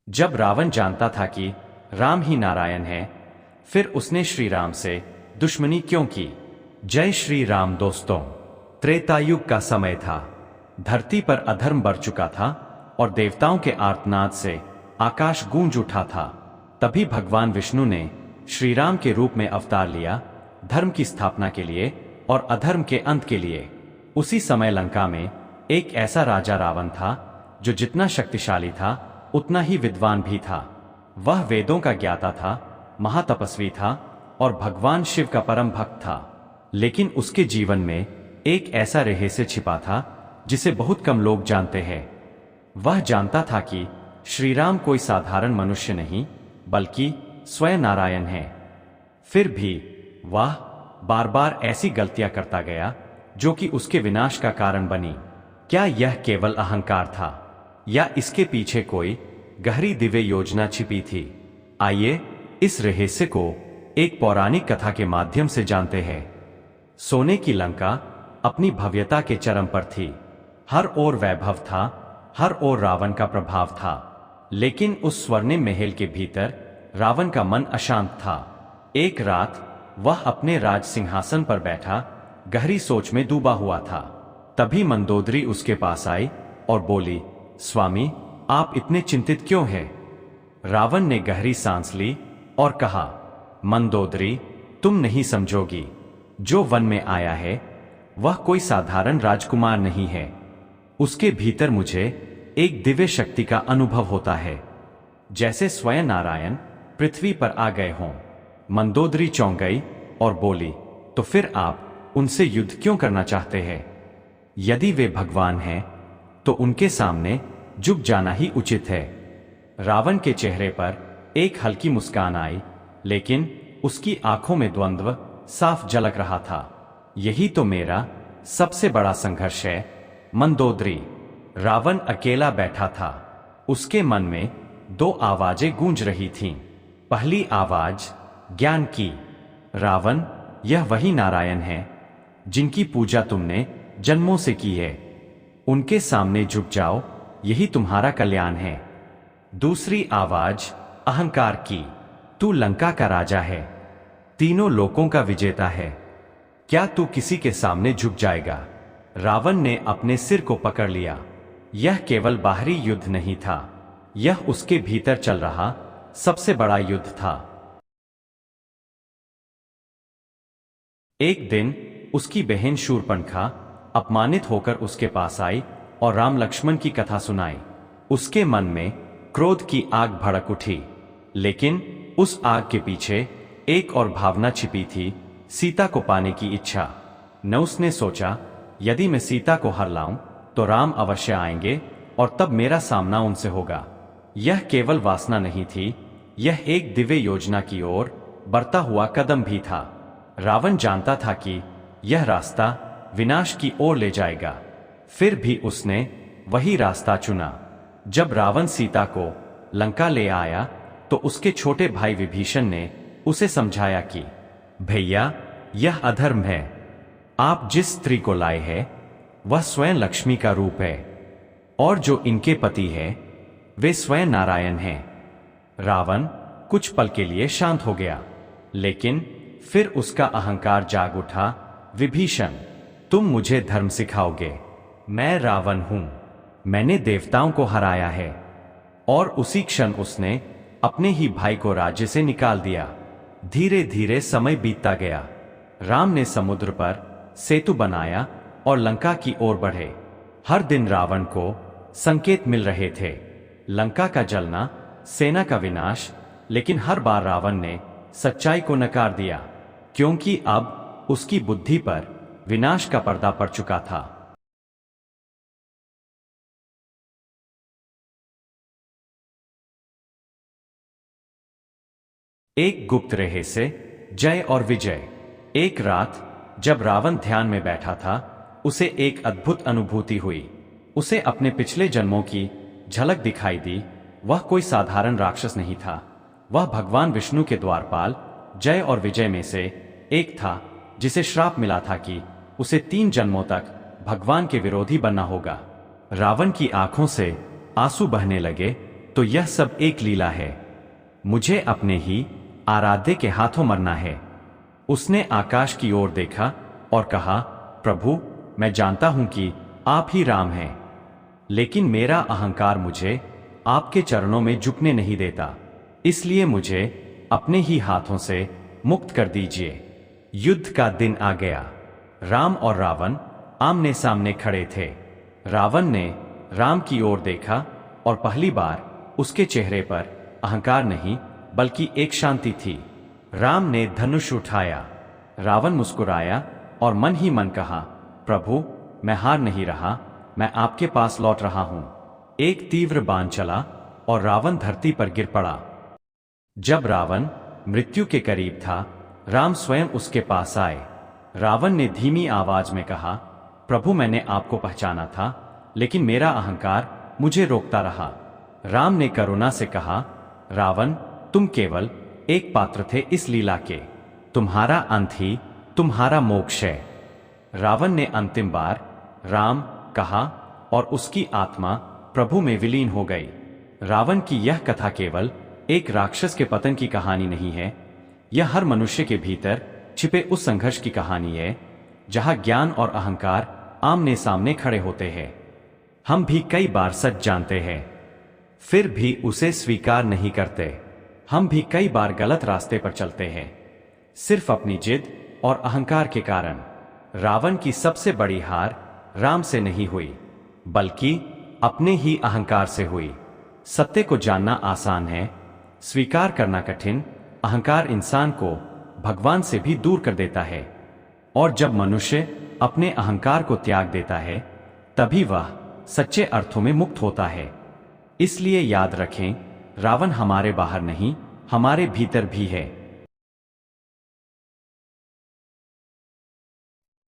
जब रावण जानता था कि राम ही नारायण है, फिर उसने श्री राम से दुश्मनी क्यों की। जय श्री राम दोस्तों। त्रेतायुग का समय था। धरती पर अधर्म बढ़ चुका था और देवताओं के आर्तनाद से आकाश गूंज उठा था। तभी भगवान विष्णु ने श्री राम के रूप में अवतार लिया, धर्म की स्थापना के लिए और अधर्म के अंत के लिए। उसी समय लंका में एक ऐसा राजा रावण था जो जितना शक्तिशाली था उतना ही विद्वान भी था। वह वेदों का ज्ञाता था, महातपस्वी था और भगवान शिव का परम भक्त था। लेकिन उसके जीवन में एक ऐसा रहस्य छिपा था जिसे बहुत कम लोग जानते हैं। वह जानता था कि श्री राम कोई साधारण मनुष्य नहीं बल्कि स्वयं नारायण है। फिर भी वह बार बार ऐसी गलतियां करता गया जो कि उसके विनाश का कारण बनी। क्या यह केवल अहंकार था या इसके पीछे कोई गहरी दिव्य योजना छिपी थी? आइए इस रहस्य को एक पौराणिक कथा के माध्यम से जानते हैं। सोने की लंका अपनी भव्यता के चरम पर थी। हर ओर वैभव था, हर ओर रावण का प्रभाव था। लेकिन उस स्वर्णिम महल के भीतर रावण का मन अशांत था। एक रात वह अपने राज सिंहासन पर बैठा गहरी सोच में डूबा हुआ था। तभी मंदोदरी उसके पास आई और बोली, स्वामी, आप इतने चिंतित क्यों हैं? रावण ने गहरी सांस ली और कहा, मंदोदरी, तुम नहीं समझोगी। जो वन में आया है वह कोई साधारण राजकुमार नहीं है। उसके भीतर मुझे एक दिव्य शक्ति का अनुभव होता है, जैसे स्वयं नारायण पृथ्वी पर आ गए हों। मंदोदरी चौंक गई और बोली, तो फिर आप उनसे युद्ध क्यों करना चाहते हैं? यदि वे भगवान हैं तो उनके सामने झुक जाना ही उचित है। रावण के चेहरे पर एक हल्की मुस्कान आई, लेकिन उसकी आंखों में द्वंद्व साफ झलक रहा था। यही तो मेरा सबसे बड़ा संघर्ष है, मंदोदरी। रावण अकेला बैठा था। उसके मन में दो आवाजें गूंज रही थीं। पहली आवाज ज्ञान की। रावण, यह वही नारायण है जिनकी पूजा तुमने जन्मों से की है। उनके सामने झुक जाओ, यही तुम्हारा कल्याण है। दूसरी आवाज अहंकार की। तू लंका का राजा है, तीनों लोकों का विजेता है। क्या तू किसी के सामने झुक जाएगा? रावण ने अपने सिर को पकड़ लिया। यह केवल बाहरी युद्ध नहीं था, यह उसके भीतर चल रहा सबसे बड़ा युद्ध था। एक दिन उसकी बहन शूर्पणखा अपमानित होकर उसके पास आई और राम लक्ष्मण की कथा सुनाई। उसके मन में क्रोध की आग भड़क उठी, लेकिन उस आग के पीछे एक और भावना छिपी थी, सीता को पाने की इच्छा। न उसने सोचा, यदि मैं सीता को हर लाऊं तो राम अवश्य आएंगे और तब मेरा सामना उनसे होगा। यह केवल वासना नहीं थी, यह एक दिव्य योजना की ओर बढ़ता हुआ कदम भी था। रावण जानता था कि यह रास्ता विनाश की ओर ले जाएगा, फिर भी उसने वही रास्ता चुना। जब रावण सीता को लंका ले आया तो उसके छोटे भाई विभीषण ने उसे समझाया कि भैया, यह अधर्म है। आप जिस स्त्री को लाए हैं वह स्वयं लक्ष्मी का रूप है और जो इनके पति है वे स्वयं नारायण हैं। रावण कुछ पल के लिए शांत हो गया, लेकिन फिर उसका अहंकार जाग उठा। विभीषण, तुम मुझे धर्म सिखाओगे? मैं रावण हूं, मैंने देवताओं को हराया है। और उसी क्षण उसने अपने ही भाई को राज्य से निकाल दिया। धीरे धीरे समय बीतता गया। राम ने समुद्र पर सेतु बनाया और लंका की ओर बढ़े। हर दिन रावण को संकेत मिल रहे थे, लंका का जलना, सेना का विनाश। लेकिन हर बार रावण ने सच्चाई को नकार दिया, क्योंकि अब उसकी बुद्धि पर विनाश का पर्दा पड़ चुका था। एक गुप्त रहस्य, जय और विजय। एक रात जब रावण ध्यान में बैठा था, उसे एक अद्भुत अनुभूति हुई। उसे अपने पिछले जन्मों की झलक दिखाई दी। वह कोई साधारण राक्षस नहीं था, वह भगवान विष्णु के द्वारपाल जय और विजय में से एक था, जिसे श्राप मिला था कि उसे 3 जन्मों तक भगवान के विरोधी बनना होगा। रावण की आंखों से आंसू बहने लगे तो यह सब एक लीला है। मुझे अपने ही आराध्य के हाथों मरना है। उसने आकाश की ओर देखा और कहा, प्रभु, मैं जानता हूं कि आप ही राम हैं, लेकिन मेरा अहंकार मुझे आपके चरणों में झुकने नहीं देता, इसलिए मुझे अपने ही हाथों से मुक्त कर दीजिए। युद्ध का दिन आ गया। राम और रावण आमने सामने खड़े थे। रावण ने राम की ओर देखा और पहली बार उसके चेहरे पर अहंकार नहीं बल्कि एक शांति थी। राम ने धनुष उठाया। रावण मुस्कुराया और मन ही मन कहा, प्रभु, मैं हार नहीं रहा, मैं आपके पास लौट रहा हूं। एक तीव्र बाण चला और रावण धरती पर गिर पड़ा। जब रावण मृत्यु के करीब था, राम स्वयं उसके पास आए। रावण ने धीमी आवाज में कहा, प्रभु, मैंने आपको पहचाना था, लेकिन मेरा अहंकार मुझे रोकता रहा। राम ने करुणा से कहा, रावण, तुम केवल एक पात्र थे इस लीला के, तुम्हारा अंत ही तुम्हारा मोक्ष है। रावण ने अंतिम बार राम कहा और उसकी आत्मा प्रभु में विलीन हो गई। रावण की यह कथा केवल एक राक्षस के पतन की कहानी नहीं है, यह हर मनुष्य के भीतर छिपे उस संघर्ष की कहानी है जहां ज्ञान और अहंकार आमने सामने खड़े होते हैं। हम भी कई बार सच जानते हैं, फिर भी उसे स्वीकार नहीं करते। हम भी कई बार गलत रास्ते पर चलते हैं, सिर्फ अपनी जिद और अहंकार के कारण। रावण की सबसे बड़ी हार राम से नहीं हुई, बल्कि अपने ही अहंकार से हुई। सत्य को जानना आसान है, स्वीकार करना कठिन। अहंकार इंसान को भगवान से भी दूर कर देता है, और जब मनुष्य अपने अहंकार को त्याग देता है, तभी वह सच्चे अर्थों में मुक्त होता है। इसलिए याद रखें, रावण हमारे बाहर नहीं, हमारे भीतर भी है।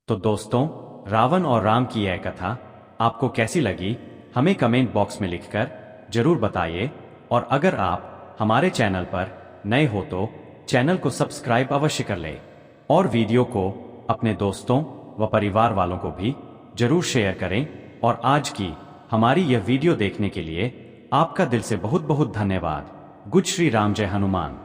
तो दोस्तों, रावण और राम की यह कथा आपको कैसी लगी, हमें कमेंट बॉक्स में लिखकर जरूर बताइए। और अगर आप हमारे चैनल पर नए हो तो चैनल को सब्सक्राइब अवश्य कर लें, और वीडियो को अपने दोस्तों व परिवार वालों को भी जरूर शेयर करें। और आज की हमारी यह वीडियो देखने के लिए आपका दिल से बहुत बहुत धन्यवाद। गुड श्री राम, जय हनुमान।